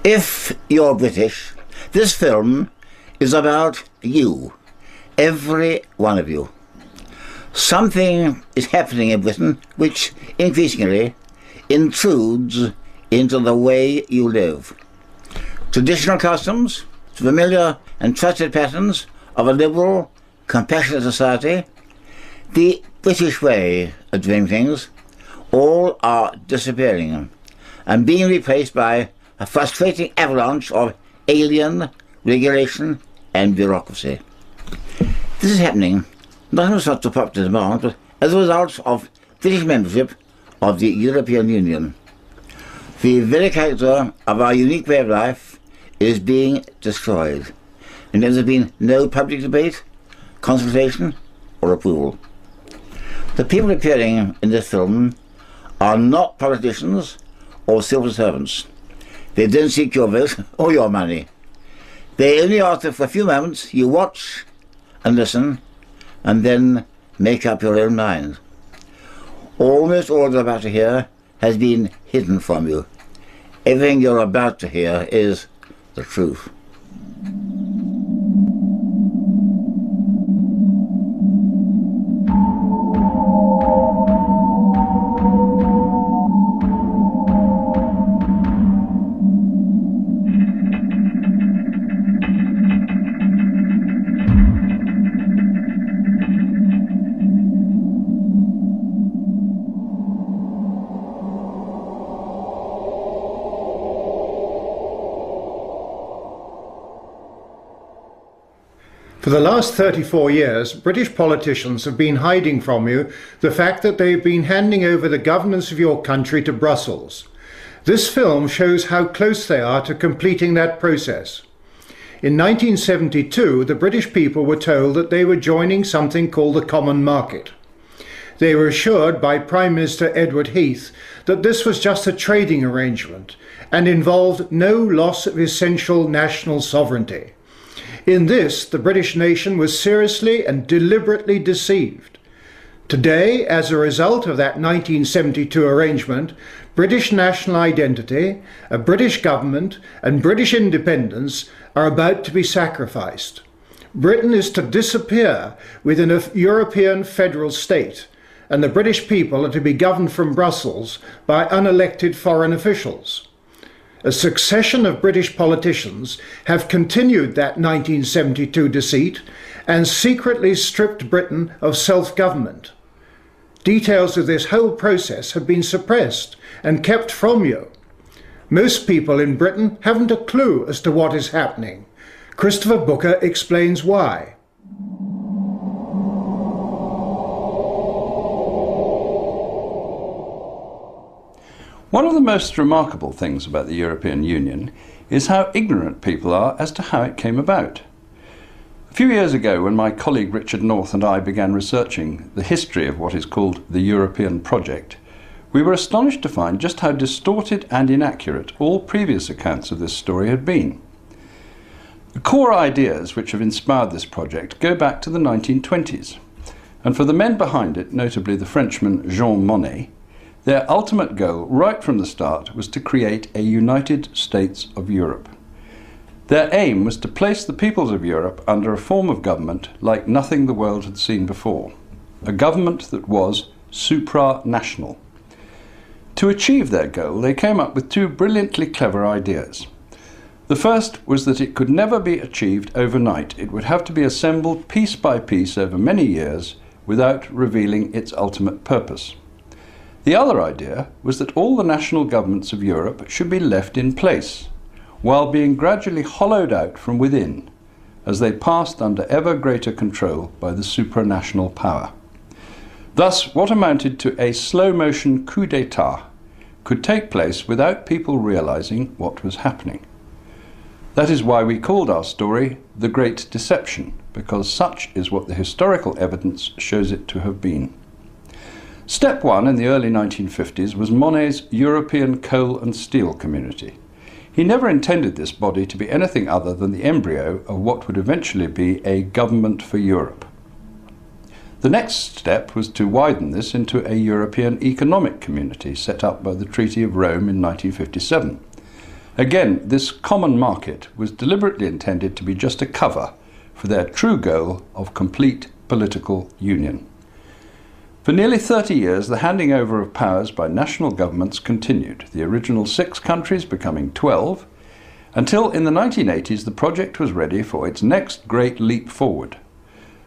If you're British, this film is about you, every one of you. Something is happening in Britain which increasingly intrudes into the way you live. Traditional customs, familiar and trusted patterns of a liberal, compassionate society, the British way of doing things, all are disappearing and being replaced by a frustrating avalanche of alien regulation and bureaucracy. This is happening not as a result of popular demand, but as a result of British membership of the European Union. The very character of our unique way of life is being destroyed, and there has been no public debate, consultation, or approval. The people appearing in this film are not politicians or civil servants. They don't seek your vote or your money. They only ask that for a few moments you watch and listen and then make up your own mind. Almost all you're about to hear has been hidden from you. Everything you're about to hear is the truth. For the last 34 years, British politicians have been hiding from you the fact that they've been handing over the governance of your country to Brussels. This film shows how close they are to completing that process. In 1972, the British people were told that they were joining something called the Common Market. They were assured by Prime Minister Edward Heath that this was just a trading arrangement and involved no loss of essential national sovereignty. In this, the British nation was seriously and deliberately deceived. Today, as a result of that 1972 arrangement, British national identity, a British government, and British independence are about to be sacrificed. Britain is to disappear within a European federal state, and the British people are to be governed from Brussels by unelected foreign officials. A succession of British politicians have continued that 1972 deceit and secretly stripped Britain of self-government. Details of this whole process have been suppressed and kept from you. Most people in Britain haven't a clue as to what is happening. Christopher Booker explains why. One of the most remarkable things about the European Union is how ignorant people are as to how it came about. A few years ago, when my colleague Richard North and I began researching the history of what is called the European project, we were astonished to find just how distorted and inaccurate all previous accounts of this story had been. The core ideas which have inspired this project go back to the 1920s, and for the men behind it, notably the Frenchman Jean Monnet, their ultimate goal right from the start was to create a United States of Europe. Their aim was to place the peoples of Europe under a form of government like nothing the world had seen before, a government that was supranational. To achieve their goal, they came up with two brilliantly clever ideas. The first was that it could never be achieved overnight. It would have to be assembled piece by piece over many years without revealing its ultimate purpose. The other idea was that all the national governments of Europe should be left in place, while being gradually hollowed out from within, as they passed under ever greater control by the supranational power. Thus, what amounted to a slow-motion coup d'etat could take place without people realizing what was happening. That is why we called our story The Great Deception, because such is what the historical evidence shows it to have been. Step one in the early 1950s was Monnet's European Coal and Steel Community. He never intended this body to be anything other than the embryo of what would eventually be a government for Europe. The next step was to widen this into a European Economic Community set up by the Treaty of Rome in 1957. Again, this common market was deliberately intended to be just a cover for their true goal of complete political union. For nearly 30 years, the handing over of powers by national governments continued, the original 6 countries becoming 12, until in the 1980s the project was ready for its next great leap forward.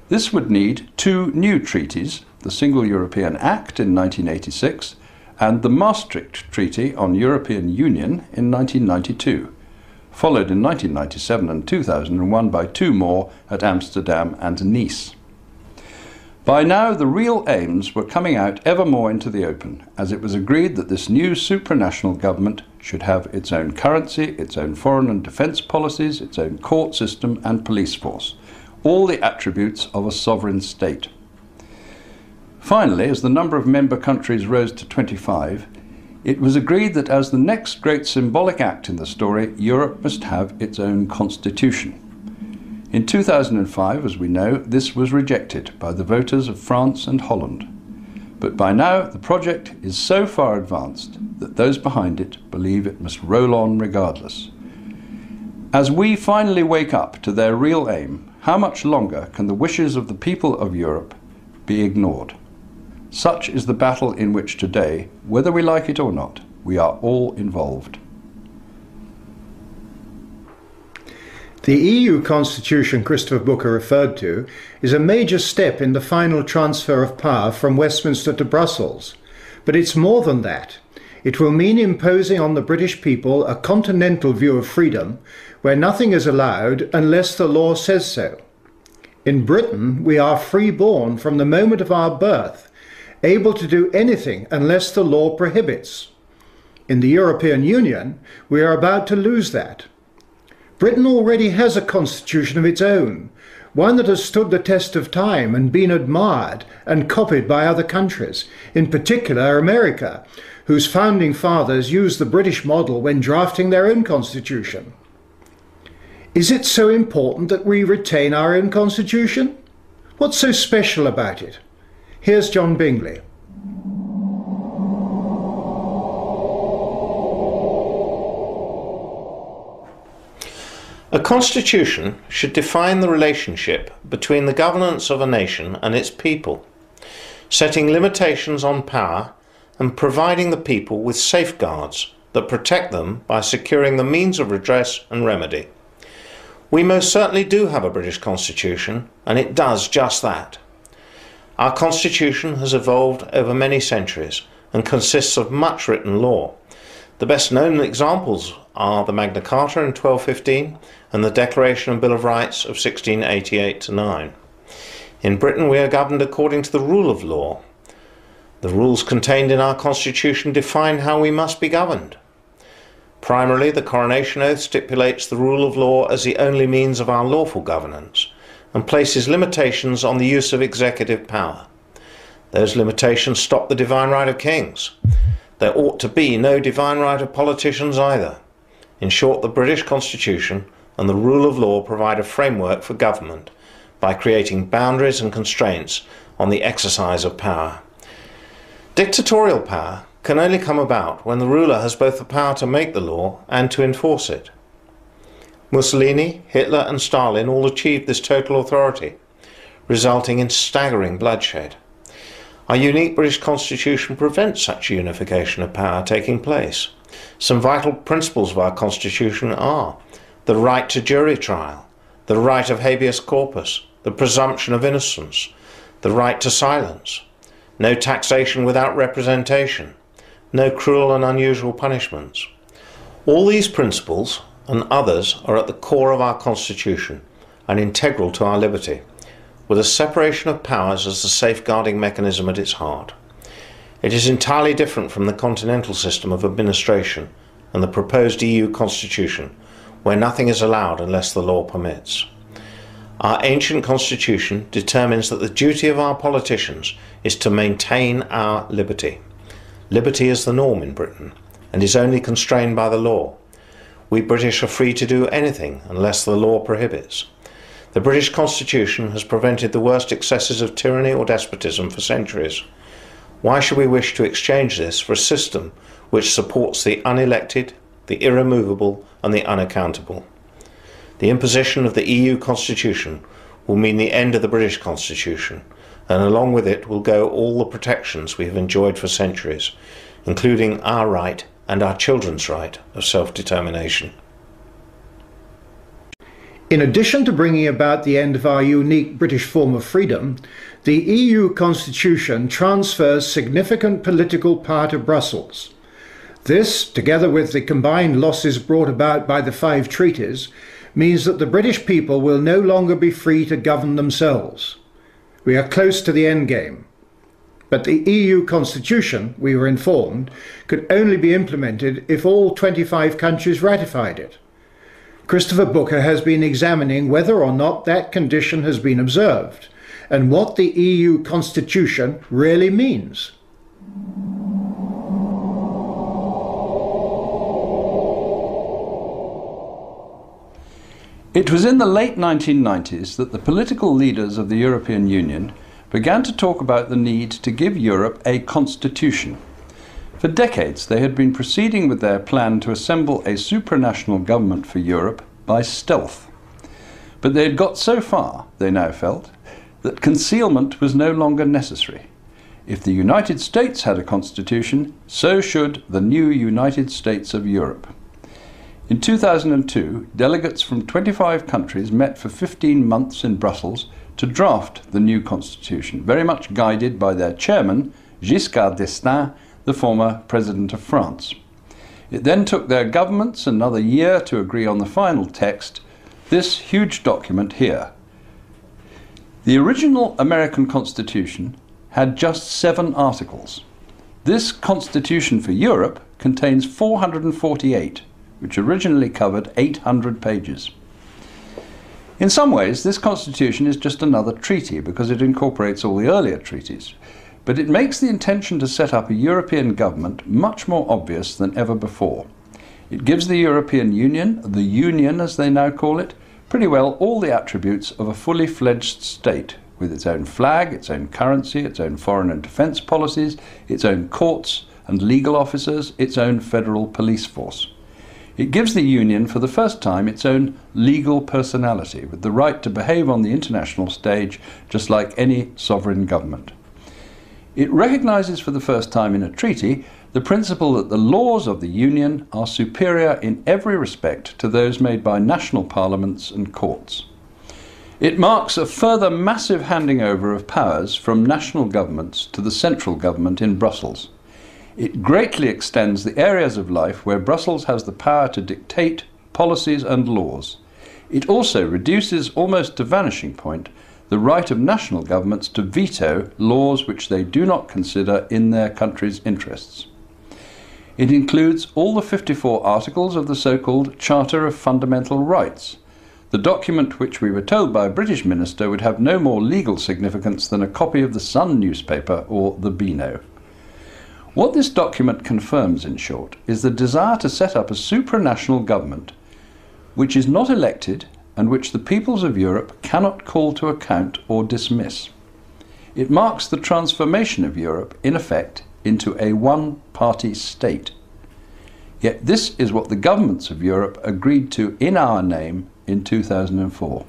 This would need 2 new treaties, the Single European Act in 1986 and the Maastricht Treaty on European Union in 1992, followed in 1997 and 2001 by 2 more at Amsterdam and Nice. By now, the real aims were coming out ever more into the open, as it was agreed that this new supranational government should have its own currency, its own foreign and defence policies, its own court system and police force, all the attributes of a sovereign state. Finally, as the number of member countries rose to 25, it was agreed that as the next great symbolic act in the story, Europe must have its own constitution. In 2005, as we know, this was rejected by the voters of France and Holland. But by now, the project is so far advanced that those behind it believe it must roll on regardless. As we finally wake up to their real aim, how much longer can the wishes of the people of Europe be ignored? Such is the battle in which today, whether we like it or not, we are all involved. The EU constitution Christopher Booker referred to is a major step in the final transfer of power from Westminster to Brussels. But it's more than that. It will mean imposing on the British people a continental view of freedom where nothing is allowed unless the law says so. In Britain, we are free-born from the moment of our birth, able to do anything unless the law prohibits. In the European Union, we are about to lose that. Britain already has a constitution of its own, one that has stood the test of time and been admired and copied by other countries, in particular America, whose founding fathers used the British model when drafting their own constitution. Is it so important that we retain our own constitution? What's so special about it? Here's John Bingley. A constitution should define the relationship between the governance of a nation and its people, setting limitations on power and providing the people with safeguards that protect them by securing the means of redress and remedy. We most certainly do have a British constitution, and it does just that. Our constitution has evolved over many centuries and consists of much written law. The best known examples are the Magna Carta in 1215 and the Declaration and Bill of Rights of 1688-9. In Britain we are governed according to the rule of law. The rules contained in our constitution define how we must be governed. Primarily, the coronation oath stipulates the rule of law as the only means of our lawful governance and places limitations on the use of executive power. Those limitations stop the divine right of kings. There ought to be no divine right of politicians either. In short, the British Constitution and the rule of law provide a framework for government by creating boundaries and constraints on the exercise of power. Dictatorial power can only come about when the ruler has both the power to make the law and to enforce it. Mussolini, Hitler and Stalin all achieved this total authority, resulting in staggering bloodshed. Our unique British Constitution prevents such unification of power taking place. Some vital principles of our Constitution are the right to jury trial, the right of habeas corpus, the presumption of innocence, the right to silence, no taxation without representation, no cruel and unusual punishments. All these principles and others are at the core of our Constitution and integral to our liberty, with a separation of powers as the safeguarding mechanism at its heart. It is entirely different from the continental system of administration and the proposed EU Constitution, where nothing is allowed unless the law permits. Our ancient Constitution determines that the duty of our politicians is to maintain our liberty. Liberty is the norm in Britain and is only constrained by the law. We British are free to do anything unless the law prohibits. The British Constitution has prevented the worst excesses of tyranny or despotism for centuries. Why should we wish to exchange this for a system which supports the unelected, the irremovable and the unaccountable. The imposition of the EU Constitution will mean the end of the British Constitution, and along with it will go all the protections we have enjoyed for centuries, including our right and our children's right of self-determination. In addition to bringing about the end of our unique British form of freedom, the EU Constitution transfers significant political power to Brussels. This, together with the combined losses brought about by the 5 treaties, means that the British people will no longer be free to govern themselves. We are close to the end game. But the EU Constitution, we were informed, could only be implemented if all 25 countries ratified it. Christopher Booker has been examining whether or not that condition has been observed, and what the EU Constitution really means. It was in the late 1990s that the political leaders of the European Union began to talk about the need to give Europe a constitution. For decades they had been proceeding with their plan to assemble a supranational government for Europe by stealth. But they had got so far, they now felt, that concealment was no longer necessary. If the United States had a constitution, so should the new United States of Europe. In 2002, delegates from 25 countries met for 15 months in Brussels to draft the new constitution, very much guided by their chairman, Giscard d'Estaing, the former President of France. It then took their governments another year to agree on the final text, this huge document here. The original American Constitution had just 7 articles. This Constitution for Europe contains 448, which originally covered 800 pages. In some ways, this constitution is just another treaty because it incorporates all the earlier treaties, but it makes the intention to set up a European government much more obvious than ever before. It gives the European Union, the Union as they now call it, pretty well all the attributes of a fully fledged state, with its own flag, its own currency, its own foreign and defence policies, its own courts and legal officers, its own federal police force. It gives the Union for the first time its own legal personality, with the right to behave on the international stage just like any sovereign government. It recognises for the first time in a treaty the principle that the laws of the Union are superior in every respect to those made by national parliaments and courts. It marks a further massive handing over of powers from national governments to the central government in Brussels. It greatly extends the areas of life where Brussels has the power to dictate policies and laws. It also reduces almost to vanishing point the right of national governments to veto laws which they do not consider in their country's interests. It includes all the 54 articles of the so-called Charter of Fundamental Rights, the document which we were told by a British minister would have no more legal significance than a copy of the Sun newspaper or the Beano. What this document confirms, in short, is the desire to set up a supranational government which is not elected and which the peoples of Europe cannot call to account or dismiss. It marks the transformation of Europe, in effect, into a one-party state. Yet this is what the governments of Europe agreed to in our name in 2004.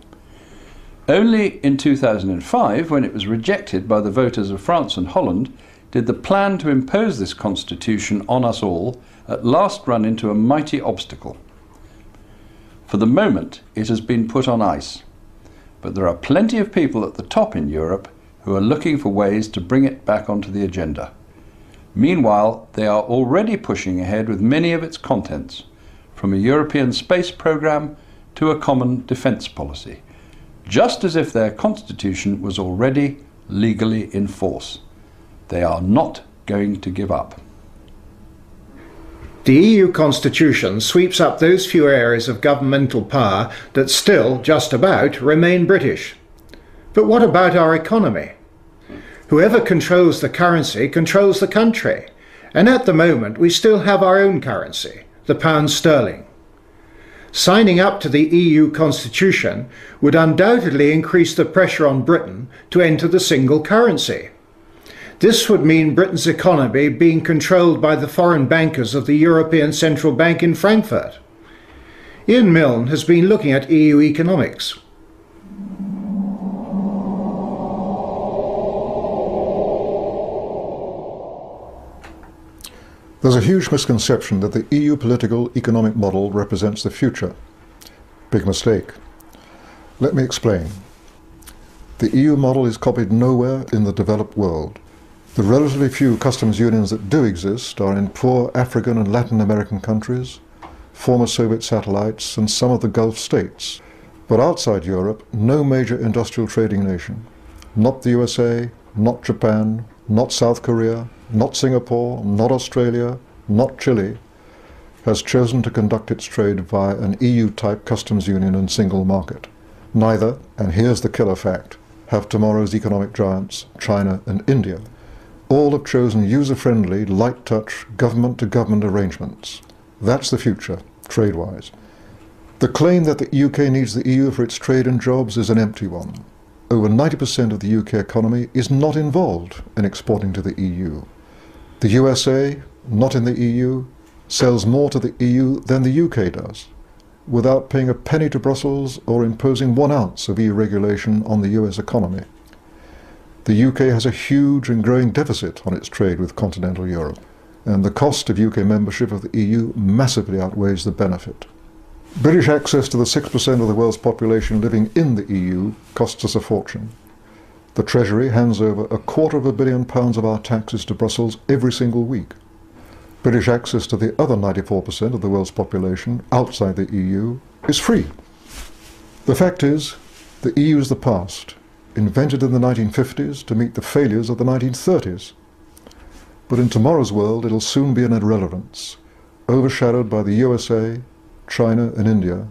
Only in 2005, when it was rejected by the voters of France and Holland, did the plan to impose this constitution on us all at last run into a mighty obstacle. For the moment, it has been put on ice, but there are plenty of people at the top in Europe who are looking for ways to bring it back onto the agenda. Meanwhile, they are already pushing ahead with many of its contents, from a European space programme to a common defence policy, just as if their constitution was already legally in force. They are not going to give up. The EU Constitution sweeps up those few areas of governmental power that still, just about, remain British. But what about our economy? Whoever controls the currency controls the country, and at the moment we still have our own currency, the pound sterling. Signing up to the EU Constitution would undoubtedly increase the pressure on Britain to enter the single currency. This would mean Britain's economy being controlled by the foreign bankers of the European Central Bank in Frankfurt. Ian Milne has been looking at EU economics. There's a huge misconception that the EU political economic model represents the future. Big mistake. Let me explain. The EU model is copied nowhere in the developed world. The relatively few customs unions that do exist are in poor African and Latin American countries, former Soviet satellites, and some of the Gulf states. But outside Europe, no major industrial trading nation, not the USA, not Japan, not South Korea, not Singapore, not Australia, not Chile, has chosen to conduct its trade via an EU-type customs union and single market. Neither, and here's the killer fact, have tomorrow's economic giants, China and India. All have chosen user-friendly, light-touch, government-to-government arrangements. That's the future, trade-wise. The claim that the UK needs the EU for its trade and jobs is an empty one. Over 90% of the UK economy is not involved in exporting to the EU. The USA, not in the EU, sells more to the EU than the UK does, without paying a penny to Brussels or imposing 1 ounce of EU regulation on the US economy. The UK has a huge and growing deficit on its trade with continental Europe, and the cost of UK membership of the EU massively outweighs the benefit. British access to the 6% of the world's population living in the EU costs us a fortune. The Treasury hands over £250 million of our taxes to Brussels every single week. British access to the other 94% of the world's population outside the EU is free. The fact is, the EU is the past, invented in the 1950s to meet the failures of the 1930s. But in tomorrow's world, it'll soon be an irrelevance, overshadowed by the USA, China and India,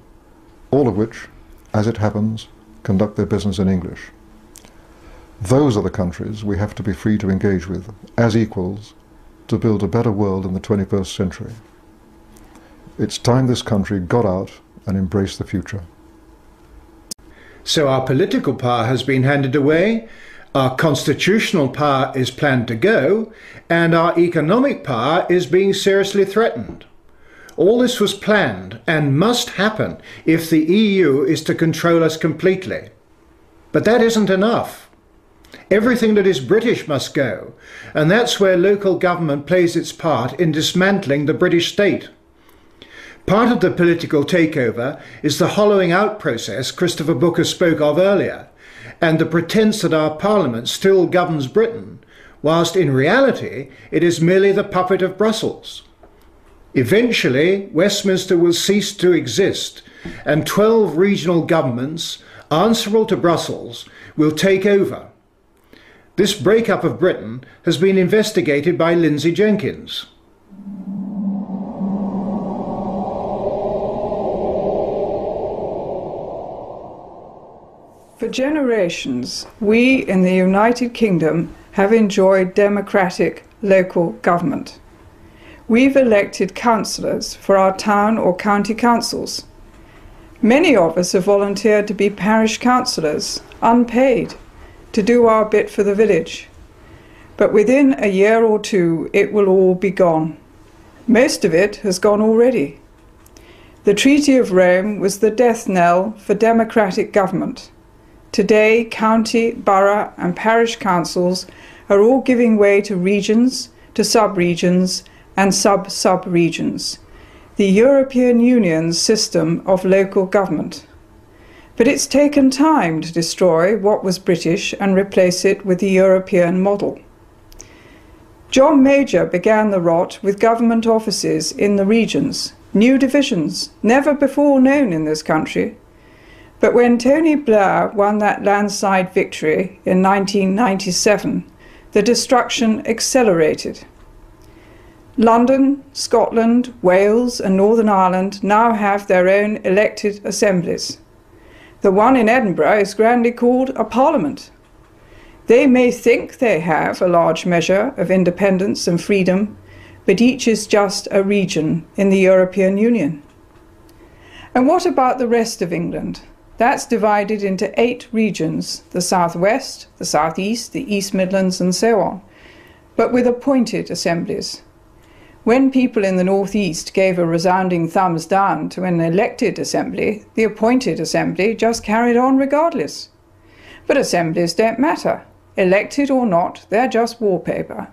all of which, as it happens, conduct their business in English. Those are the countries we have to be free to engage with, as equals, to build a better world in the 21st century. It's time this country got out and embraced the future. So our political power has been handed away, our constitutional power is planned to go, and our economic power is being seriously threatened. All this was planned and must happen if the EU is to control us completely. But that isn't enough. Everything that is British must go, and that's where local government plays its part in dismantling the British state. Part of the political takeover is the hollowing out process Christopher Booker spoke of earlier, and the pretense that our Parliament still governs Britain, whilst in reality it is merely the puppet of Brussels. Eventually, Westminster will cease to exist, and 12 regional governments, answerable to Brussels, will take over. This breakup of Britain has been investigated by Lindsay Jenkins. For generations, we in the United Kingdom have enjoyed democratic local government. We've elected councillors for our town or county councils. Many of us have volunteered to be parish councillors, unpaid, to do our bit for the village. But within a year or two, it will all be gone. Most of it has gone already. The Treaty of Rome was the death knell for democratic government. Today, county, borough and parish councils are all giving way to regions, to sub-regions and sub-sub-regions, the European Union's system of local government. But it's taken time to destroy what was British and replace it with the European model. John Major began the rot with government offices in the regions, new divisions, never before known in this country. But when Tony Blair won that landslide victory in 1997, the destruction accelerated. London, Scotland, Wales and Northern Ireland now have their own elected assemblies. The one in Edinburgh is grandly called a parliament. They may think they have a large measure of independence and freedom, but each is just a region in the European Union. And what about the rest of England? That's divided into 8 regions, the South West, the South East, the East Midlands and so on. but with appointed assemblies. When people in the northeast gave a resounding thumbs down to an elected assembly, the appointed assembly just carried on regardless. But assemblies don't matter. Elected or not, they're just wallpaper.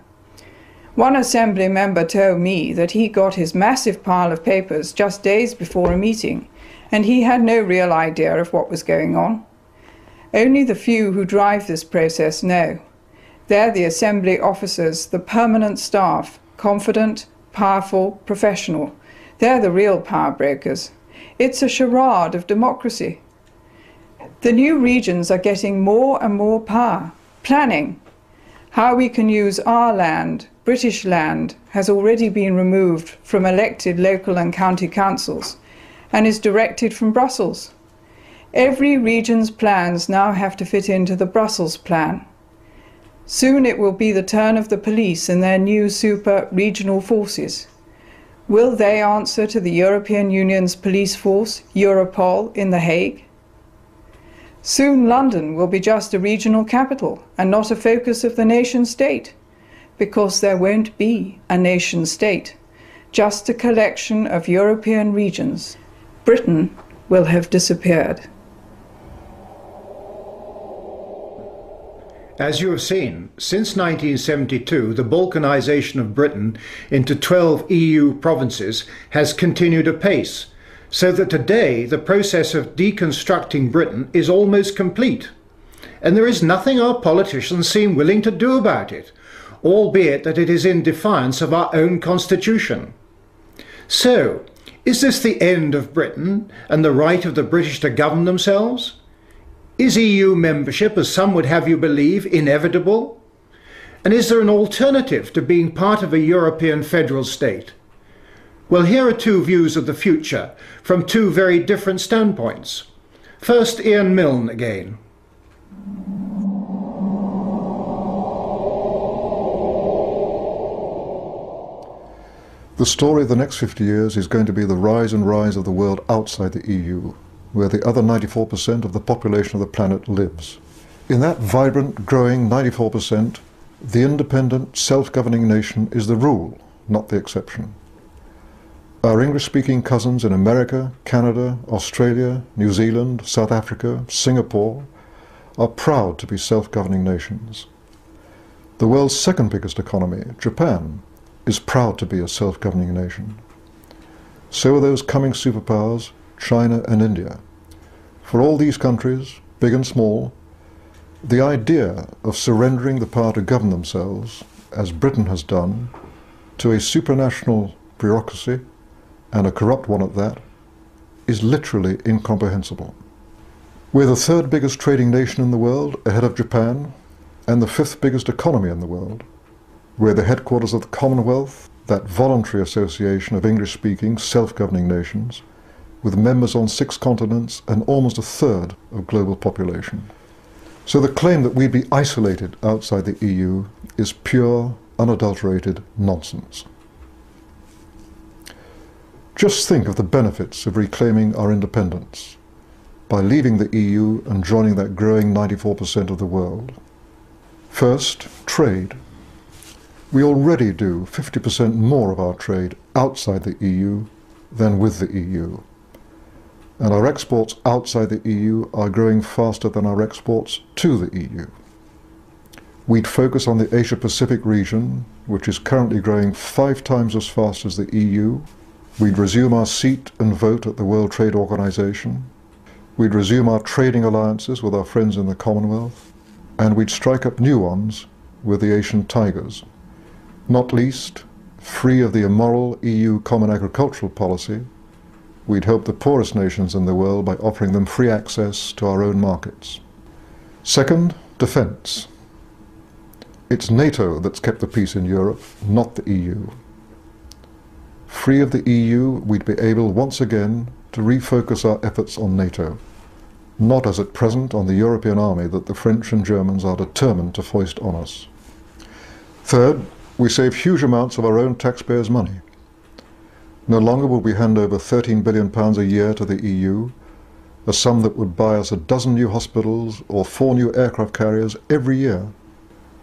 One assembly member told me that he got his massive pile of papers just days before a meeting, and he had no real idea of what was going on. Only the few who drive this process know. They're the assembly officers, the permanent staff, confident, powerful, professional. They're the real power brokers. It's a charade of democracy. The new regions are getting more and more power. Planning. How we can use our land, British land, has already been removed from elected local and county councils and is directed from Brussels. Every region's plans now have to fit into the Brussels plan. Soon it will be the turn of the police and their new super regional forces. Will they answer to the European Union's police force, Europol, in The Hague? Soon London will be just a regional capital and not a focus of the nation state, because there won't be a nation state, just a collection of European regions. Britain will have disappeared. As you have seen, since 1972, the balkanization of Britain into 12 EU provinces has continued apace, so that today the process of deconstructing Britain is almost complete. And there is nothing our politicians seem willing to do about it, albeit that it is in defiance of our own constitution. So, is this the end of Britain and the right of the British to govern themselves? Is EU membership, as some would have you believe, inevitable? And is there an alternative to being part of a European federal state? Well, here are two views of the future from two very different standpoints. First, Ian Milne again. The story of the next 50 years is going to be the rise and rise of the world outside the EU, where the other 94% of the population of the planet lives. In that vibrant, growing 94%, the independent, self-governing nation is the rule, not the exception. Our English-speaking cousins in America, Canada, Australia, New Zealand, South Africa, Singapore are proud to be self-governing nations. The world's second biggest economy, Japan, is proud to be a self-governing nation. So are those coming superpowers, China and India. For all these countries, big and small, the idea of surrendering the power to govern themselves, as Britain has done, to a supranational bureaucracy, and a corrupt one at that, is literally incomprehensible. We're the third biggest trading nation in the world, ahead of Japan, and the fifth biggest economy in the world. We're the headquarters of the Commonwealth, that voluntary association of English-speaking, self-governing nations, with members on 6 continents and almost a third of global population. So the claim that we'd be isolated outside the EU is pure, unadulterated nonsense. Just think of the benefits of reclaiming our independence by leaving the EU and joining that growing 94% of the world. First, trade. We already do 50% more of our trade outside the EU than with the EU. And our exports outside the EU are growing faster than our exports to the EU. We'd focus on the Asia-Pacific region, which is currently growing 5 times as fast as the EU. We'd resume our seat and vote at the World Trade Organization. We'd resume our trading alliances with our friends in the Commonwealth. And we'd strike up new ones with the Asian tigers. Not least, free of the immoral EU Common Agricultural Policy, we'd help the poorest nations in the world by offering them free access to our own markets. Second, defence. It's NATO that's kept the peace in Europe, not the EU. Free of the EU, we'd be able once again to refocus our efforts on NATO, not as at present on the European army that the French and Germans are determined to foist on us. Third, we save huge amounts of our own taxpayers' money. No longer will we hand over £13 billion a year to the EU, a sum that would buy us 12 new hospitals or 4 new aircraft carriers every year.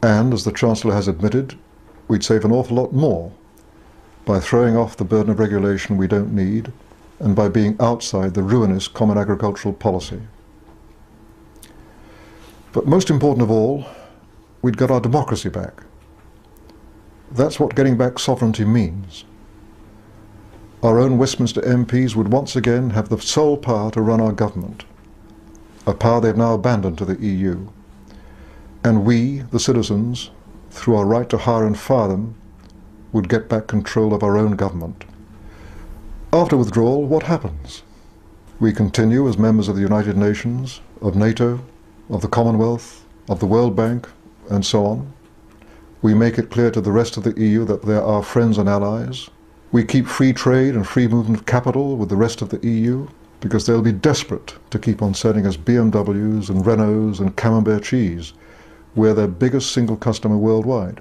And, as the Chancellor has admitted, we'd save an awful lot more by throwing off the burden of regulation we don't need and by being outside the ruinous common agricultural policy. But most important of all, we'd get our democracy back. That's what getting back sovereignty means. Our own Westminster MPs would once again have the sole power to run our government, a power they've now abandoned to the EU. And we, the citizens, through our right to hire and fire them, would get back control of our own government. After withdrawal, what happens? We continue as members of the United Nations, of NATO, of the Commonwealth, of the World Bank, and so on. We make it clear to the rest of the EU that they're our friends and allies. We keep free trade and free movement of capital with the rest of the EU, because they'll be desperate to keep on selling us BMWs and Renaults and Camembert cheese. We're their biggest single customer worldwide.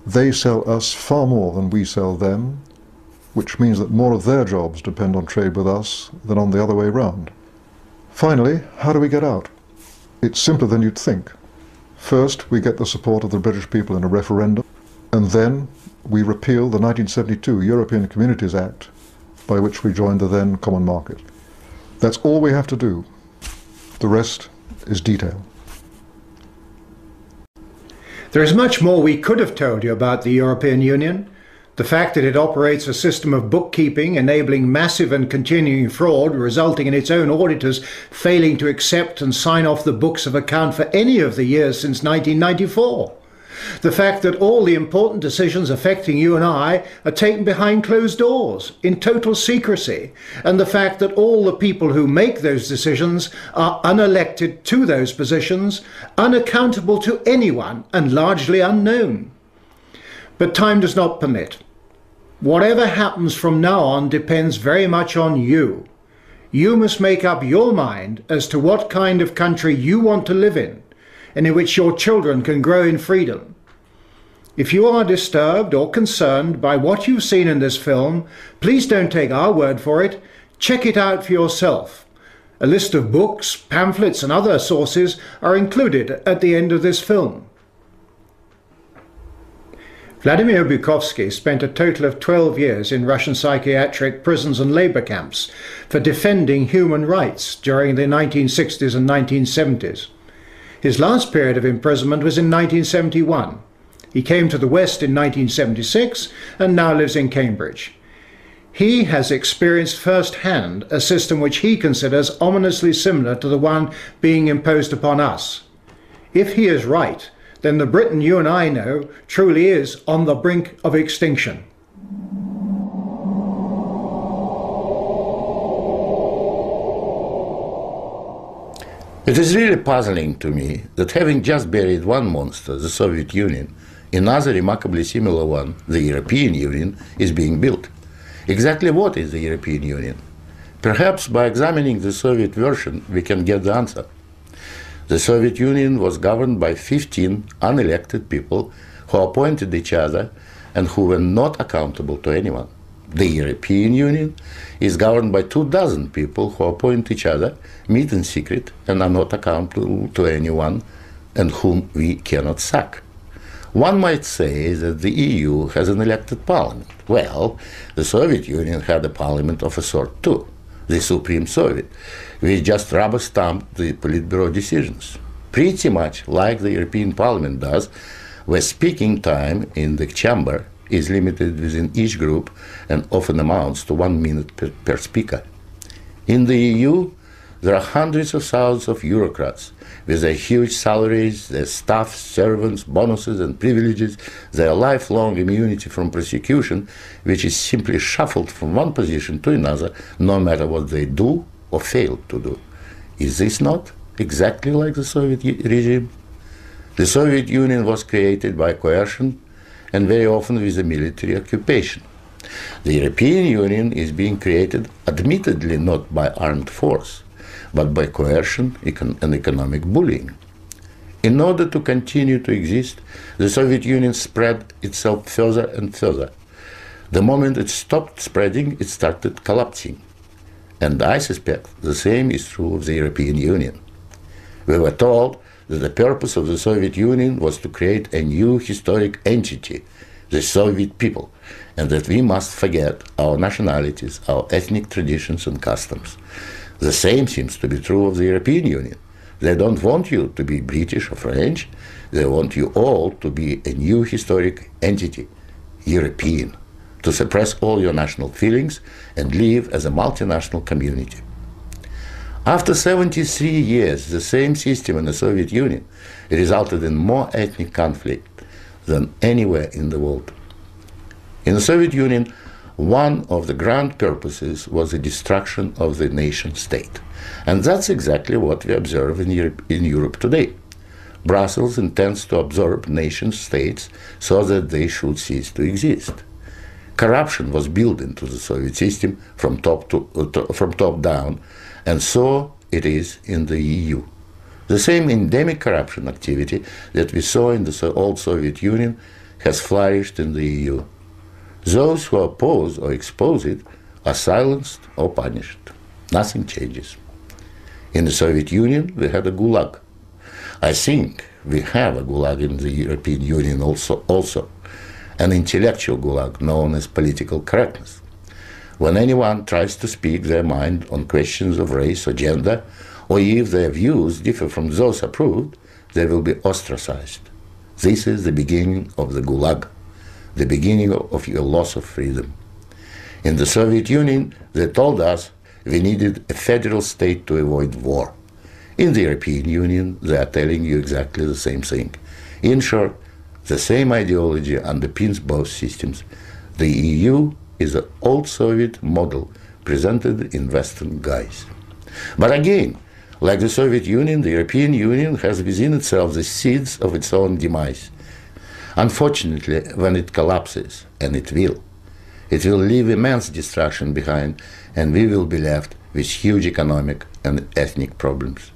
They sell us far more than we sell them, which means that more of their jobs depend on trade with us than on the other way round. Finally, how do we get out? It's simpler than you'd think. First, we get the support of the British people in a referendum, and then we repeal the 1972 European Communities Act, by which we joined the then common market. That's all we have to do. The rest is detail. There is much more we could have told you about the European Union. The fact that it operates a system of bookkeeping enabling massive and continuing fraud, resulting in its own auditors failing to accept and sign off the books of account for any of the years since 1994. The fact that all the important decisions affecting you and I are taken behind closed doors, in total secrecy, and the fact that all the people who make those decisions are unelected to those positions, unaccountable to anyone, and largely unknown. But time does not permit. Whatever happens from now on depends very much on you. You must make up your mind as to what kind of country you want to live in, and in which your children can grow in freedom. If you are disturbed or concerned by what you've seen in this film, please don't take our word for it. Check it out for yourself. A list of books, pamphlets and other sources are included at the end of this film. Vladimir Bukovsky spent a total of 12 years in Russian psychiatric prisons and labor camps for defending human rights during the 1960s and 1970s. His last period of imprisonment was in 1971. He came to the West in 1976 and now lives in Cambridge. He has experienced firsthand a system which he considers ominously similar to the one being imposed upon us. If he is right, then the Britain you and I know truly is on the brink of extinction. It is really puzzling to me that having just buried one monster, the Soviet Union, another remarkably similar one, the European Union, is being built. Exactly what is the European Union? Perhaps by examining the Soviet version we can get the answer. The Soviet Union was governed by 15 unelected people who appointed each other and who were not accountable to anyone. The European Union is governed by 24 people who appoint each other, meet in secret, and are not accountable to anyone, and whom we cannot sack. One might say that the EU has an elected parliament. Well, the Soviet Union had a parliament of a sort too, the Supreme Soviet. We just rubber-stamped the Politburo decisions, pretty much like the European Parliament does, where speaking time in the chamber is limited within each group and often amounts to 1 minute per speaker. In the EU, there are hundreds of thousands of bureaucrats with their huge salaries, their staff, servants, bonuses and privileges, their lifelong immunity from prosecution, which is simply shuffled from one position to another, no matter what they do or fail to do. Is this not exactly like the Soviet regime? The Soviet Union was created by coercion and very often with a military occupation. The European Union is being created admittedly not by armed force, but by coercion and economic bullying. In order to continue to exist, the Soviet Union spread itself further and further. The moment it stopped spreading, it started collapsing. And I suspect the same is true of the European Union. We were told that the purpose of the Soviet Union was to create a new historic entity, the Soviet people, and that we must forget our nationalities, our ethnic traditions and customs. The same seems to be true of the European Union. They don't want you to be British or French, they want you all to be a new historic entity, European, to suppress all your national feelings and live as a multinational community. After 73 years, the same system in the Soviet Union resulted in more ethnic conflict than anywhere in the world. In the Soviet Union, one of the grand purposes was the destruction of the nation state. And that's exactly what we observe in Europe today. Brussels intends to absorb nation states so that they should cease to exist. Corruption was built into the Soviet system from top down, and so it is in the EU. The same endemic corruption activity that we saw in the old Soviet Union has flourished in the EU. Those who oppose or expose it are silenced or punished. Nothing changes. In the Soviet Union, we had a gulag. I think we have a gulag in the European Union also, an intellectual gulag known as political correctness. When anyone tries to speak their mind on questions of race or gender, or if their views differ from those approved, they will be ostracized. This is the beginning of the gulag, the beginning of your loss of freedom. In the Soviet Union, they told us we needed a federal state to avoid war. In the European Union, they are telling you exactly the same thing. In short, the same ideology underpins both systems. The EU is an old Soviet model presented in Western guise. But again, like the Soviet Union, the European Union has within itself the seeds of its own demise. Unfortunately, when it collapses, and it will leave immense destruction behind, and we will be left with huge economic and ethnic problems.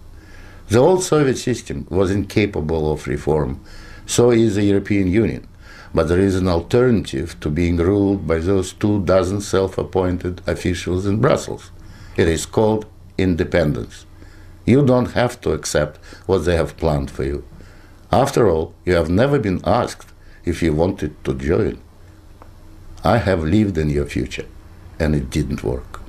The old Soviet system was incapable of reform, so is the European Union. But there is an alternative to being ruled by those 24 self-appointed officials in Brussels. It is called independence. You don't have to accept what they have planned for you. After all, you have never been asked if you wanted to join. I have lived in your future, and it didn't work.